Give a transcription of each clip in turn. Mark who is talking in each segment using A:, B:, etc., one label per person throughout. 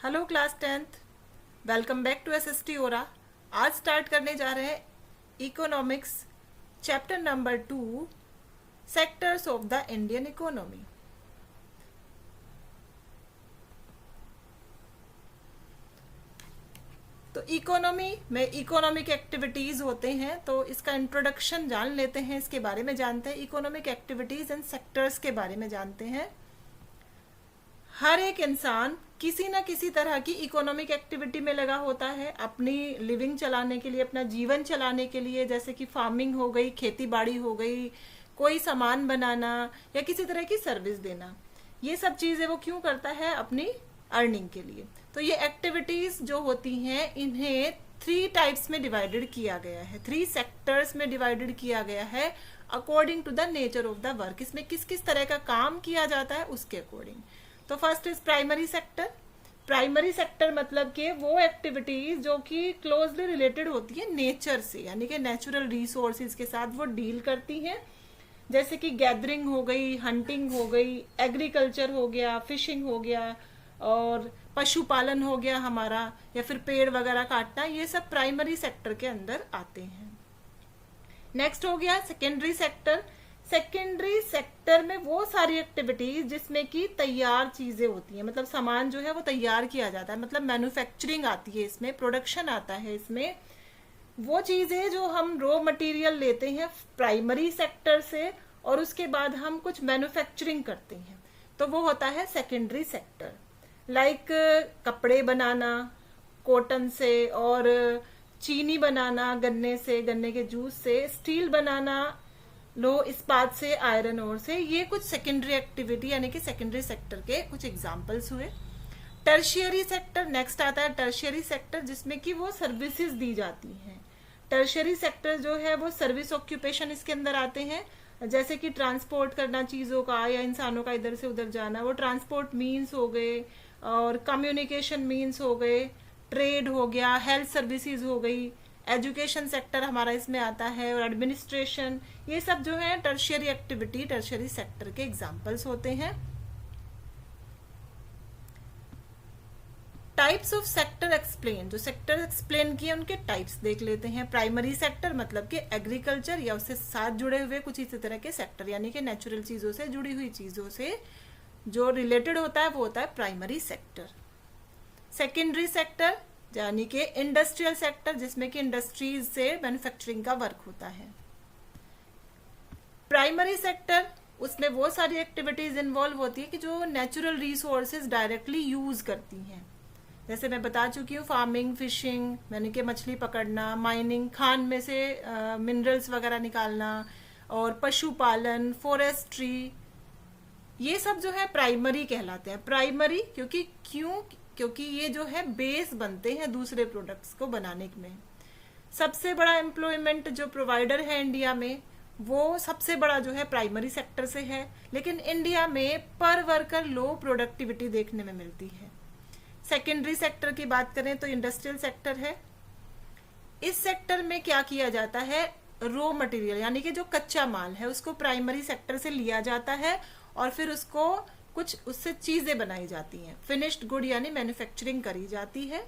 A: Hello class 10th, welcome back to SST Aura. आज start करने जा रहे हैं economics chapter number 2, sectors of the Indian economy. तो इकोनॉमी में इकोनॉमिक एक्टिविटीज होते हैं, तो इसका इंट्रोडक्शन जान लेते हैं, इसके बारे में जानते हैं। इकोनॉमिक एक्टिविटीज एंड सेक्टर्स के बारे में जानते हैं। हर एक इंसान किसी न किसी तरह की इकोनॉमिक एक्टिविटी में लगा होता है, अपनी लिविंग चलाने के लिए, अपना जीवन चलाने के लिए। जैसे कि फार्मिंग हो गई, खेती बाड़ी हो गई, कोई सामान बनाना या किसी तरह की सर्विस देना। ये सब चीजें वो क्यों करता है? अपनी अर्निंग के लिए। तो ये एक्टिविटीज जो होती हैं, इन्हें 3 टाइप्स में डिवाइडेड किया गया है, 3 सेक्टर्स में डिवाइडेड किया गया है according to the nature of the work. इसमें किस किस तरह का काम किया जाता है उसके अकॉर्डिंग। तो first is primary sector. Primary sector मतलब कि वो एक्टिविटीज जो कि क्लोजली रिलेटेड होती है नेचर से, यानी कि नेचुरल रिसोर्सेज के साथ वो डील करती हैं। जैसे कि गैदरिंग हो गई, हंटिंग हो गई, एग्रीकल्चर हो गया, फिशिंग हो गया, और पशुपालन हो गया हमारा, या फिर पेड़ वगैरह काटना। ये सब प्राइमरी सेक्टर के अंदर आते हैं। नेक्स्ट हो गया सेकेंडरी सेक्टर। सेकेंडरी सेक्टर में वो सारी एक्टिविटीज जिसमें कि तैयार चीजें होती हैं, मतलब सामान जो है वो तैयार किया जाता है, मतलब मैन्युफैक्चरिंग आती है इसमें, प्रोडक्शन आता है इसमें। वो चीजें जो हम रॉ मटेरियल लेते हैं प्राइमरी सेक्टर से, और उसके बाद हम कुछ मैन्युफैक्चरिंग करते हैं, तो वो होता है सेकेंडरी सेक्टर। लाइक कपड़े बनाना कॉटन से, और चीनी बनाना गन्ने से, गन्ने के जूस से, स्टील बनाना लो इस्पात से, आयरन ओर से। ये कुछ सेकेंडरी एक्टिविटी यानी कि सेकेंडरी सेक्टर के कुछ एग्जांपल्स हुए। टर्शियरी सेक्टर नेक्स्ट आता है। टर्शियरी सेक्टर जिसमें कि वो सर्विसेज दी जाती हैं। टर्शियरी सेक्टर जो है वो सर्विस ऑक्यूपेशन इसके अंदर आते हैं, जैसे कि ट्रांसपोर्ट करना चीजों का या इंसानों का इधर से उधर जाना, वो ट्रांसपोर्ट मीन्स हो गए, और कम्युनिकेशन मीन्स हो गए, ट्रेड हो गया, हेल्थ सर्विसेज हो गई, एजुकेशन सेक्टर हमारा इसमें आता है, और एडमिनिस्ट्रेशन। ये सब जो है टर्शियरी एक्टिविटी, टर्शियरी सेक्टर के एग्जांपल्स होते हैं। Types of sector explain. जो सेक्टर एक्सप्लेन किए उनके टाइप्स देख लेते हैं। प्राइमरी सेक्टर मतलब कि एग्रीकल्चर या उससे साथ जुड़े हुए कुछ इसी तरह के सेक्टर, यानी कि नेचुरल चीजों से जुड़ी हुई चीजों से जो रिलेटेड होता है वो होता है प्राइमरी सेक्टर। सेकेंडरी सेक्टर यानी कि इंडस्ट्रियल सेक्टर, जिसमें कि इंडस्ट्रीज से मैन्युफैक्चरिंग का वर्क होता है। प्राइमरी सेक्टर, उसमें वो सारी एक्टिविटीज इन्वॉल्व होती है कि जो नेचुरल रिसोर्सेज डायरेक्टली यूज करती हैं। जैसे मैं बता चुकी हूँ, फार्मिंग, फिशिंग यानी कि मछली पकड़ना, माइनिंग खान में से मिनरल्स वगैरह निकालना, और पशुपालन, फॉरेस्ट्री, ये सब जो है प्राइमरी कहलाते हैं। प्राइमरी क्योंकि ये जो है बेस बनते हैं दूसरे प्रोडक्ट्स को बनाने में। सबसे बड़ा एम्प्लॉयमेंट जो प्रोवाइडर है इंडिया में, वो सबसे बड़ा जो है प्राइमरी सेक्टर से है। लेकिन इंडिया में पर वर्कर लो प्रोडक्टिविटी देखने में मिलती है। सेकेंडरी सेक्टर की बात करें तो इंडस्ट्रियल सेक्टर है। इस सेक्टर में क्या किया जाता है? रॉ मटेरियल यानी कि जो कच्चा माल है उसको प्राइमरी सेक्टर से लिया जाता है, और फिर उसको कुछ उससे चीजें बनाई जाती हैं, फिनिश्ड गुड यानी मैन्युफैक्चरिंग करी जाती है।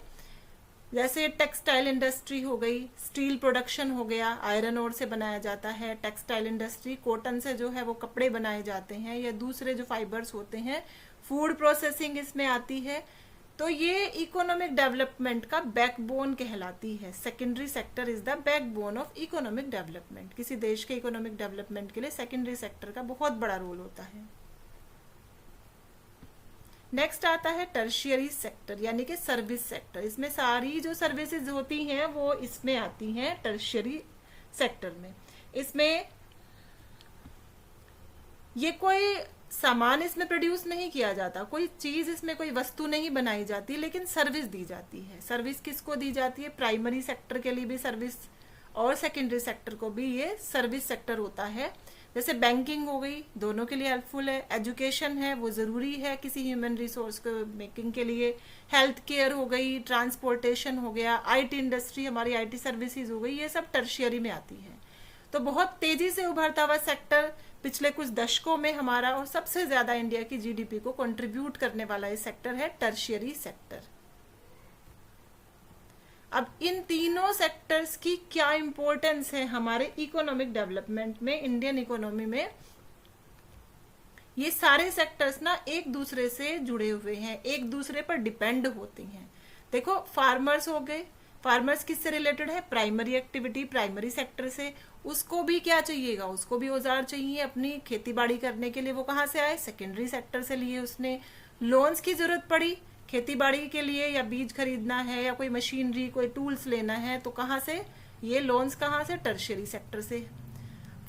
A: जैसे टेक्सटाइल इंडस्ट्री हो गई, स्टील प्रोडक्शन हो गया, आयरन ओर से बनाया जाता है टेक्सटाइल इंडस्ट्री। कॉटन से जो है वो कपड़े बनाए जाते हैं, या दूसरे जो फाइबर्स होते हैं। फूड प्रोसेसिंग इसमें आती है। तो ये इकोनॉमिक डेवलपमेंट का बैकबोन कहलाती है। Secondary sector is the backbone of economic development. किसी देश के इकोनॉमिक डेवलपमेंट के लिए सेकेंडरी सेक्टर का बहुत बड़ा रोल होता है। नेक्स्ट आता है टर्शियरी सेक्टर यानी कि सर्विस सेक्टर। इसमें सारी जो सर्विसेज होती हैं वो इसमें आती हैं टर्शियरी सेक्टर में। इसमें ये कोई सामान इसमें प्रोड्यूस नहीं किया जाता, कोई चीज इसमें, कोई वस्तु नहीं बनाई जाती, लेकिन सर्विस दी जाती है। सर्विस किसको दी जाती है? प्राइमरी सेक्टर के लिए भी सर्विस, और सेकेंडरी सेक्टर को भी ये सर्विस सेक्टर होता है। जैसे बैंकिंग हो गई, दोनों के लिए हेल्पफुल है। एजुकेशन है, वो जरूरी है किसी ह्यूमन रिसोर्स को मेकिंग के लिए। हेल्थ केयर हो गई, ट्रांसपोर्टेशन हो गया, आईटी इंडस्ट्री, हमारी आईटी सर्विसेज हो गई, ये सब टर्शियरी में आती है। तो बहुत तेजी से उभरता हुआ सेक्टर पिछले कुछ दशकों में हमारा, और सबसे ज्यादा इंडिया की जीडीपी को कंट्रीब्यूट करने वाला ये सेक्टर है टर्शियरी सेक्टर। अब इन तीनों सेक्टर्स की क्या इंपॉर्टेंस है हमारे इकोनॉमिक डेवलपमेंट में, इंडियन इकोनॉमी में। ये सारे सेक्टर्स ना एक दूसरे से जुड़े हुए हैं, एक दूसरे पर डिपेंड होते हैं। देखो फार्मर्स हो गए, फार्मर्स किससे रिलेटेड है, प्राइमरी एक्टिविटी, प्राइमरी सेक्टर से। उसको भी क्या चाहिएगा, उसको भी औजार चाहिए अपनी खेती बाड़ी करने के लिए। वो कहाँ से आए, सेकेंडरी सेक्टर से लिए उसने। लोन्स की जरूरत पड़ी खेती बाड़ी के लिए, या बीज खरीदना है या कोई मशीनरी, कोई टूल्स लेना है, तो कहाँ से ये लोन्स, कहाँ से, टर्शियरी सेक्टर से।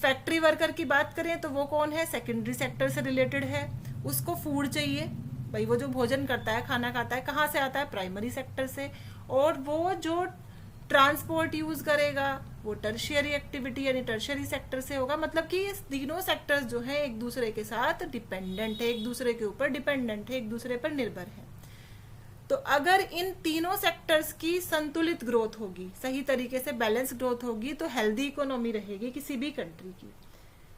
A: फैक्ट्री वर्कर की बात करें तो वो कौन है, सेकेंडरी सेक्टर से रिलेटेड है। उसको फूड चाहिए, भाई वो जो भोजन करता है, खाना खाता है, कहाँ से आता है, प्राइमरी सेक्टर से। और वो जो ट्रांसपोर्ट यूज करेगा वो टर्शियरी एक्टिविटी यानी टर्शियरी सेक्टर से होगा। मतलब कि ये तीनों सेक्टर्स जो है एक दूसरे के साथ डिपेंडेंट है, एक दूसरे के ऊपर डिपेंडेंट है, एक दूसरे पर निर्भर है। तो अगर इन तीनों सेक्टर्स की संतुलित ग्रोथ होगी, सही तरीके से बैलेंस ग्रोथ होगी, तो हेल्दी इकोनॉमी रहेगी किसी भी कंट्री की।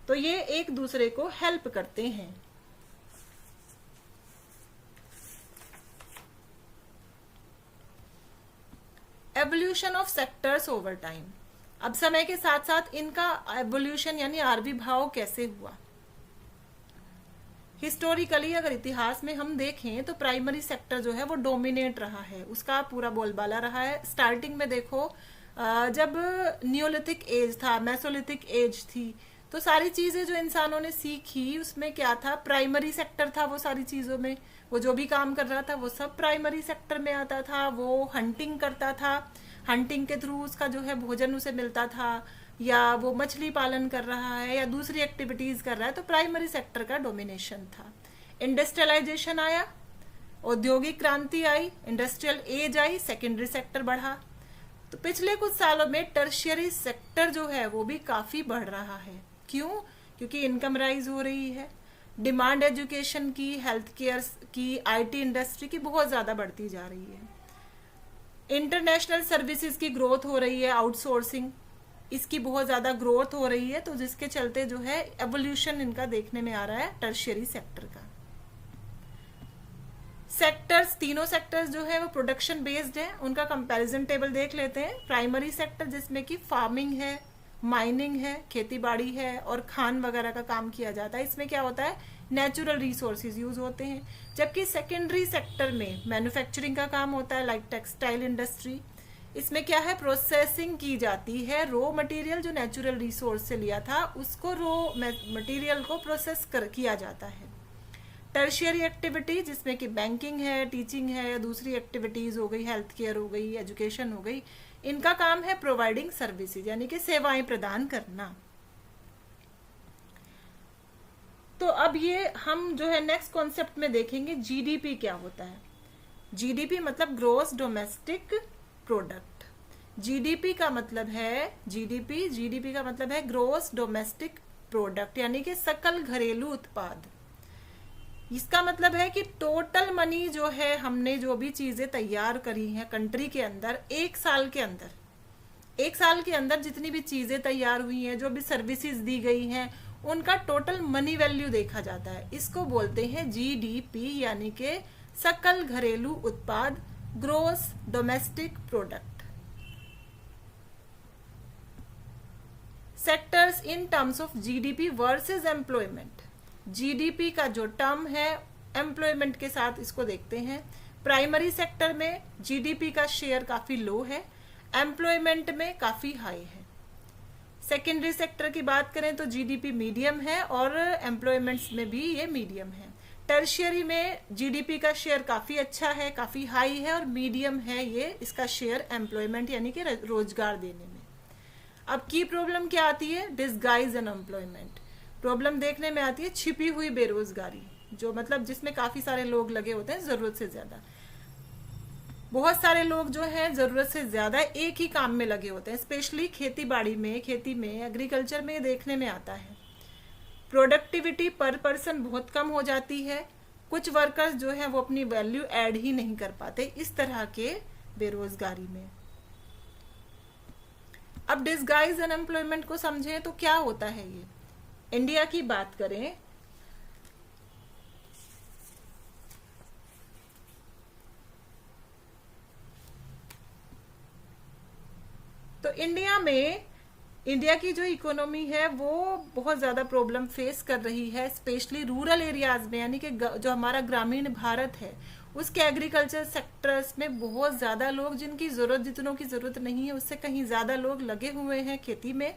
A: तो ये एक दूसरे को हेल्प करते हैं। Evolution of sectors over time. अब समय के साथ साथ इनका एवोल्यूशन यानी आविर्भाव कैसे हुआ। हिस्टोरिकली अगर इतिहास में हम देखें तो प्राइमरी सेक्टर जो है वो डोमिनेट रहा है, उसका पूरा बोलबाला रहा है। स्टार्टिंग में देखो जब नियोलिथिक एज था, मेसोलिथिक एज थी, तो सारी चीजें जो इंसानों ने सीखी उसमें क्या था, प्राइमरी सेक्टर था। वो सारी चीजों में वो जो भी काम कर रहा था वो सब प्राइमरी सेक्टर में आता था। वो हंटिंग करता था, हंटिंग के थ्रू उसका जो है भोजन उसे मिलता था, या वो मछली पालन कर रहा है या दूसरी एक्टिविटीज कर रहा है, तो प्राइमरी सेक्टर का डोमिनेशन था। इंडस्ट्रियलाइजेशन आया, औद्योगिक क्रांति आई, इंडस्ट्रियल एज आई, सेकेंडरी सेक्टर बढ़ा। तो पिछले कुछ सालों में टर्शियरी सेक्टर जो है वो भी काफी बढ़ रहा है। क्यों, क्योंकि इनकम राइज हो रही है, डिमांड एजुकेशन की, हेल्थ केयर की, आईटी इंडस्ट्री की बहुत ज्यादा बढ़ती जा रही है। इंटरनेशनल सर्विसेज की ग्रोथ हो रही है, आउटसोर्सिंग इसकी बहुत ज्यादा ग्रोथ हो रही है, तो जिसके चलते जो है एवोल्यूशन इनका देखने में आ रहा है टर्शियरी सेक्टर का। सेक्टर्स, तीनों सेक्टर्स जो है वो प्रोडक्शन बेस्ड है। उनका कंपैरिजन टेबल देख लेते हैं। प्राइमरी सेक्टर जिसमें कि फार्मिंग है, माइनिंग है, खेती बाड़ी है और खान वगैरह का काम किया जाता है। इसमें क्या होता है, नेचुरल रिसोर्सेज यूज होते हैं। जबकि सेकेंडरी सेक्टर में मैन्युफैक्चरिंग का काम होता है, लाइक टेक्सटाइल इंडस्ट्री। इसमें क्या है, प्रोसेसिंग की जाती है। रॉ मटेरियल जो नेचुरल रिसोर्स से लिया था उसको रॉ मटेरियल को प्रोसेस किया जाता है। टर्शियरी एक्टिविटी जिसमें कि बैंकिंग है, टीचिंग है या दूसरी एक्टिविटीज हो गई, हेल्थ केयर हो गई, एजुकेशन हो गई, इनका काम है प्रोवाइडिंग सर्विसेज यानी कि सेवाएं प्रदान करना। तो अब ये हम जो है नेक्स्ट कॉन्सेप्ट में देखेंगे जीडीपी क्या होता है। जीडीपी मतलब ग्रोस डोमेस्टिक प्रोडक्ट। जीडीपी का मतलब है, जीडीपी का मतलब है ग्रोस डोमेस्टिक प्रोडक्ट यानी कि सकल घरेलू उत्पाद। इसका मतलब है कि टोटल मनी जो है, हमने जो भी चीजें तैयार करी हैं कंट्री के अंदर, एक साल के अंदर जितनी भी चीजें तैयार हुई हैं, जो भी सर्विसेज दी गई हैं, उनका टोटल मनी वैल्यू देखा जाता है। इसको बोलते हैं जीडीपी यानी कि सकल घरेलू उत्पाद, gross domestic product. Sectors in terms of GDP versus employment. GDP का जो टर्म है एम्प्लॉयमेंट के साथ इसको देखते हैं। प्राइमरी सेक्टर में जीडीपी का शेयर काफी लो है, एम्प्लॉयमेंट में काफी हाई है। सेकेंडरी सेक्टर की बात करें तो जीडीपी मीडियम है और एम्प्लॉयमेंट्स में भी ये मीडियम है। टर्शियरी में जीडीपी का शेयर काफी अच्छा है, काफी हाई है और मीडियम है ये इसका शेयर एम्प्लॉयमेंट यानी कि रोजगार देने में। अब की प्रॉब्लम क्या आती है, डिसगाइज अनएम्प्लॉयमेंट। प्रॉब्लम देखने में आती है छिपी हुई बेरोजगारी, जो मतलब जिसमें काफी सारे लोग लगे होते हैं जरूरत से ज्यादा। बहुत सारे लोग जो हैं जरूरत से ज्यादा एक ही काम में लगे होते हैं, स्पेशली खेती बाड़ी में, खेती में, एग्रीकल्चर में देखने में आता है। प्रोडक्टिविटी पर पर्सन बहुत कम हो जाती है। कुछ वर्कर्स जो है वो अपनी वैल्यू ऐड ही नहीं कर पाते इस तरह के बेरोजगारी में। अब डिसगाइज अनएम्प्लॉयमेंट को समझें तो क्या होता है ये। इंडिया की बात करें इंडिया की जो इकोनॉमी है वो बहुत ज़्यादा प्रॉब्लम फेस कर रही है, स्पेशली रूरल एरियाज में, यानी कि जो हमारा ग्रामीण भारत है उसके एग्रीकल्चर सेक्टर्स में बहुत ज़्यादा लोग, जितनों की ज़रूरत नहीं है उससे कहीं ज़्यादा लोग लगे हुए हैं खेती में,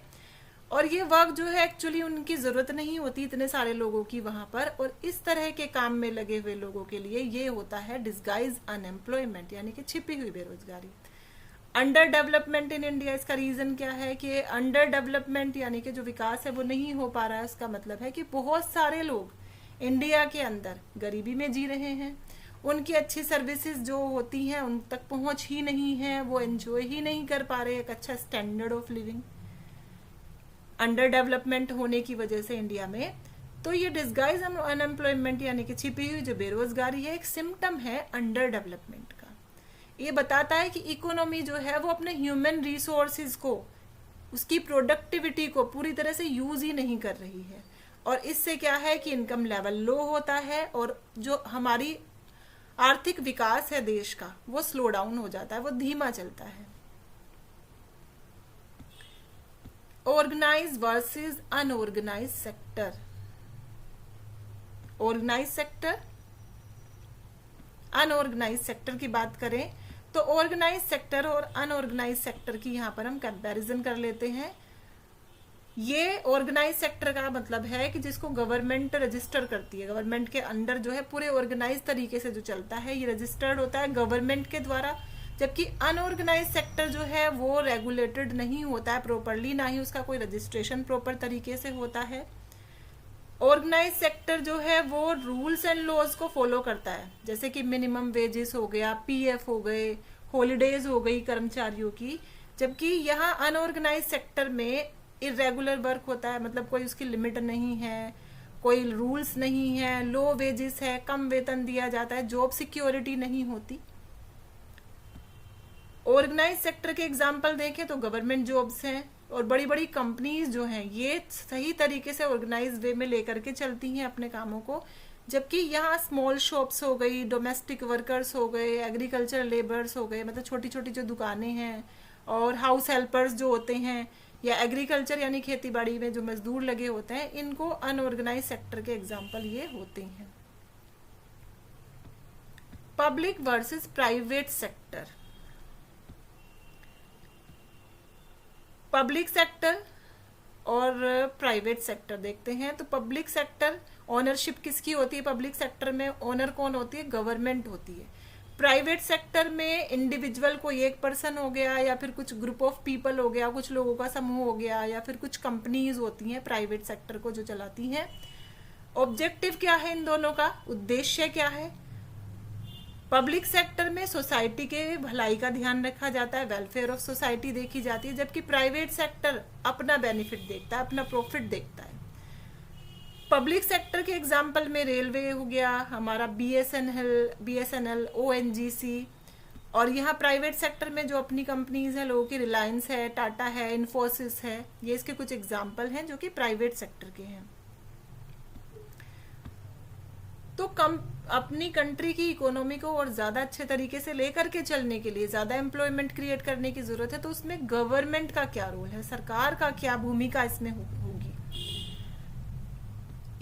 A: और ये वर्क जो है एक्चुअली उनकी ज़रूरत नहीं होती इतने सारे लोगों की वहाँ पर, और इस तरह के काम में लगे हुए लोगों के लिए ये होता है डिस्गाइज अनएम्प्लॉयमेंट, यानी कि छिपी हुई बेरोजगारी। अंडर डेवलपमेंट इन इंडिया, इसका रीज़न क्या है कि अंडर डेवलपमेंट यानी कि जो विकास है वो नहीं हो पा रहा है। इसका मतलब है कि बहुत सारे लोग इंडिया के अंदर गरीबी में जी रहे हैं, उनकी अच्छी सर्विसेज जो होती हैं उन तक पहुंच ही नहीं है, वो एंजॉय ही नहीं कर पा रहे एक अच्छा standard of living under development होने की वजह से इंडिया में। तो ये डिस्गाइज अनएम्प्लॉयमेंट यानी कि छिपी हुई जो बेरोजगारी है एक सिम्टम है अंडर डेवलपमेंट का। ये बताता है कि इकोनॉमी जो है वो अपने ह्यूमन रिसोर्सेज को, उसकी प्रोडक्टिविटी को पूरी तरह से यूज ही नहीं कर रही है, और इससे क्या है कि इनकम लेवल लो होता है और जो हमारी आर्थिक विकास है देश का वो स्लो डाउन हो जाता है, वो धीमा चलता है। Organise versus unorganise sector. Organise sector, unorganise sector की बात करें तो ऑर्गेनाइज सेक्टर और अनऑर्गेनाइज सेक्टर की यहाँ पर हम कंपैरिजन कर लेते हैं। ये ऑर्गेनाइज सेक्टर का मतलब है कि जिसको गवर्नमेंट रजिस्टर करती है, गवर्नमेंट के अंडर जो है पूरे ऑर्गेनाइज तरीके से जो चलता है ये रजिस्टर्ड होता है गवर्नमेंट के द्वारा, जबकि अनऑर्गेनाइज सेक्टर जो है वो रेगुलेटेड नहीं होता है प्रॉपरली, ना ही उसका कोई रजिस्ट्रेशन प्रॉपर तरीके से होता है। ऑर्गेनाइज सेक्टर जो है वो रूल्स एंड लॉज को फॉलो करता है, जैसे कि मिनिमम वेजेस हो गया, पीएफ हो गए, हॉलीडेज हो गई कर्मचारियों की, जबकि यहाँ अनऑर्गेनाइज सेक्टर में इरेगुलर वर्क होता है, मतलब कोई उसकी लिमिट नहीं है, कोई रूल्स नहीं है, लो वेजेस है, कम वेतन दिया जाता है, जॉब सिक्योरिटी नहीं होती। ऑर्गेनाइज सेक्टर के एग्जाम्पल देखें तो गवर्नमेंट जॉब्स हैं और बड़ी बड़ी कंपनीज जो हैं ये सही तरीके से ऑर्गेनाइज वे में लेकर के चलती हैं अपने कामों को, जबकि यहाँ स्मॉल शॉप्स हो गई, डोमेस्टिक वर्कर्स हो गए, एग्रीकल्चर लेबर्स हो गए, मतलब छोटी छोटी जो दुकानें हैं, और हाउस हेल्पर्स जो होते हैं, या एग्रीकल्चर यानी खेती बाड़ी में जो मजदूर लगे होते हैं, इनको अनऑर्गेनाइज सेक्टर के एग्जाम्पल ये होते हैं। Public versus private sector. Public sector और प्राइवेट सेक्टर देखते हैं। तो पब्लिक सेक्टर ओनरशिप किसकी होती है? पब्लिक सेक्टर में ओनर कौन होती है? गवर्नमेंट होती है। प्राइवेट सेक्टर में इंडिविजुअल कोई एक पर्सन हो गया, या फिर कुछ ग्रुप ऑफ पीपल हो गया, कुछ लोगों का समूह हो गया, या फिर कुछ कंपनीज होती हैं प्राइवेट सेक्टर को जो चलाती हैं। ऑब्जेक्टिव क्या है इन दोनों का? उद्देश्य क्या है? पब्लिक सेक्टर में सोसाइटी के भलाई का ध्यान रखा जाता है, वेलफेयर ऑफ सोसाइटी देखी जाती है, जबकि प्राइवेट सेक्टर अपना बेनिफिट देखता है, अपना प्रॉफिट देखता है। पब्लिक सेक्टर के एग्जाम्पल में रेलवे हो गया हमारा, बीएसएनएल, ओएनजीसी, और यहाँ प्राइवेट सेक्टर में जो अपनी कंपनीज हैं लोगों की, रिलायंस है, टाटा है, इन्फोसिस है, ये इसके कुछ एग्जाम्पल हैं जो कि प्राइवेट सेक्टर के हैं। तो अपनी कंट्री की इकोनॉमी को और ज्यादा अच्छे तरीके से लेकर के चलने के लिए, ज्यादा एम्प्लॉयमेंट क्रिएट करने की जरूरत है, तो उसमें गवर्नमेंट का क्या रोल है, सरकार का क्या भूमिका इसमें होगी।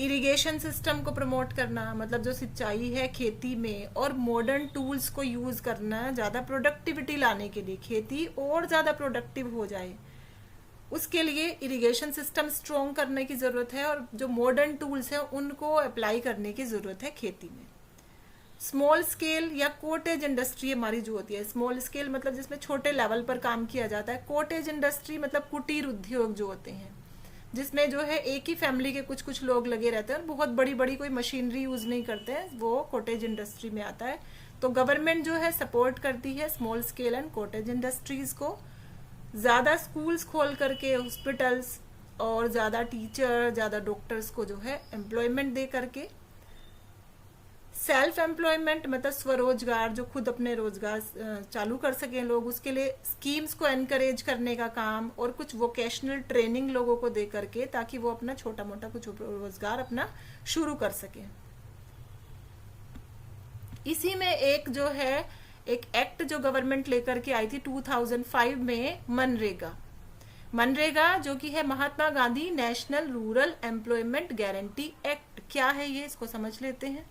A: इरिगेशन सिस्टम को प्रमोट करना, मतलब जो सिंचाई है खेती में, और मॉडर्न टूल्स को यूज करना ज्यादा प्रोडक्टिविटी लाने के लिए, खेती और ज्यादा प्रोडक्टिव हो जाए, उसके लिए इरिगेशन सिस्टम स्ट्रॉन्ग करने की जरूरत है, और जो मॉडर्न टूल्स हैं उनको अप्लाई करने की जरूरत है खेती में। स्मॉल स्केल या कॉटेज इंडस्ट्री हमारी जो होती है, स्मॉल स्केल मतलब जिसमें छोटे लेवल पर काम किया जाता है, कॉटेज इंडस्ट्री मतलब कुटीर उद्योग जो होते हैं, जिसमें जो है एक ही फैमिली के कुछ कुछ लोग लगे रहते हैं और बहुत बड़ी बड़ी कोई मशीनरी यूज नहीं करते हैं, वो कॉटेज इंडस्ट्री में आता है। तो गवर्नमेंट जो है सपोर्ट करती है small scale and cottage industries को, ज्यादा स्कूल्स खोल करके, हॉस्पिटल्स, और ज्यादा टीचर, ज्यादा डॉक्टर्स को जो है एम्प्लॉयमेंट दे करके। सेल्फ एम्प्लॉयमेंट मतलब स्वरोजगार, जो खुद अपने रोजगार चालू कर सकें लोग, उसके लिए स्कीम्स को एनकरेज करने का काम, और कुछ वोकेशनल ट्रेनिंग लोगों को दे करके, ताकि वो अपना छोटा मोटा कुछ रोजगार अपना शुरू कर सकें। इसी में एक जो है एक एक्ट जो गवर्नमेंट लेकर के आई थी 2005 में, मनरेगा जो कि है Mahatma Gandhi national rural employment guarantee act. क्या है ये, इसको समझ लेते हैं।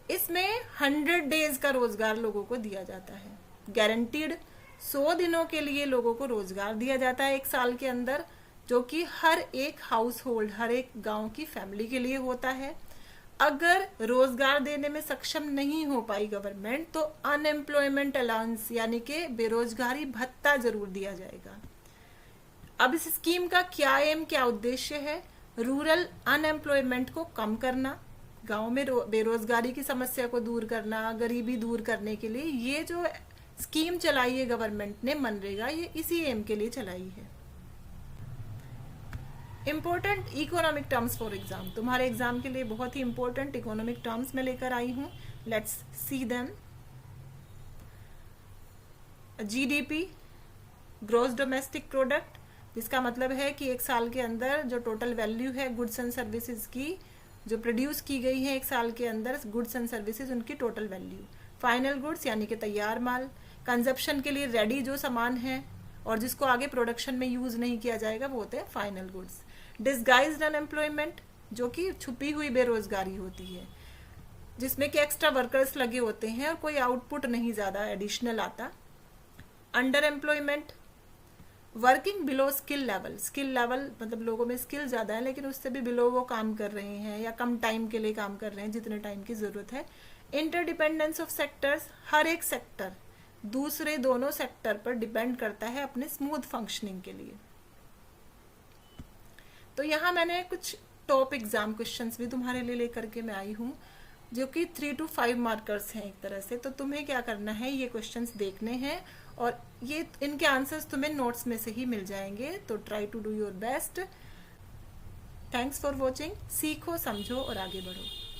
A: इसमें 100 डेज का रोजगार लोगों को दिया जाता है, गारंटीड 100 दिनों के लिए लोगों को रोजगार दिया जाता है एक साल के अंदर, जो कि हर एक हाउस होल्ड, हर एक गांव की फैमिली के लिए होता है। अगर रोजगार देने में सक्षम नहीं हो पाई गवर्नमेंट, तो अनएम्प्लॉयमेंट अलाउंस यानी कि बेरोजगारी भत्ता जरूर दिया जाएगा। अब इस स्कीम का क्या एम, क्या उद्देश्य है? रूरल अनएम्प्लॉयमेंट को कम करना, गांव में बेरोजगारी की समस्या को दूर करना, गरीबी दूर करने के लिए ये जो स्कीम चलाई है गवर्नमेंट ने मनरेगा, ये इसी एम के लिए चलाई है। Important economic terms for exam, तुम्हारे एग्जाम के लिए बहुत ही इंपॉर्टेंट इकोनॉमिक टर्म्स में लेकर आई हूं। Let's see them. GDP, gross domestic product, जिसका मतलब है कि एक साल के अंदर जो टोटल वैल्यू है गुड्स एंड सर्विसेज की, जो प्रोड्यूस की गई है एक साल के अंदर गुड्स एंड सर्विसेज, उनकी टोटल वैल्यू। फाइनल गुड्स यानी कि तैयार माल, कंजप्शन के लिए रेडी जो सामान है और जिसको आगे प्रोडक्शन में यूज नहीं किया जाएगा, वो होते हैं फाइनल गुड्स। डिस्गाइज्ड अनएम्प्लॉयमेंट, जो कि छुपी हुई बेरोजगारी होती है, जिसमें कि एक्स्ट्रा वर्कर्स लगे होते हैं और कोई आउटपुट नहीं ज्यादा एडिशनल आता। Under employment, working below skill level, skill level मतलब लोगों में स्किल ज्यादा है लेकिन उससे भी बिलो वो काम कर रहे हैं या कम टाइम के लिए काम कर रहे हैं जितने टाइम की जरूरत है। इंटरडिपेंडेंस ऑफ सेक्टर्स, हर एक सेक्टर दूसरे दोनों सेक्टर पर डिपेंड करता है अपने स्मूथ फंक्शनिंग के लिए। तो यहाँ मैंने कुछ टॉप एग्जाम क्वेश्चंस भी तुम्हारे लिए लेकर के मैं आई हूँ, जो कि 3 to 5 मार्कर्स हैं एक तरह से। तो तुम्हें क्या करना है, ये क्वेश्चंस देखने हैं और ये इनके आंसर्स तुम्हें नोट्स में से ही मिल जाएंगे। तो try to do your best. Thanks for watching. सीखो, समझो और आगे बढ़ो।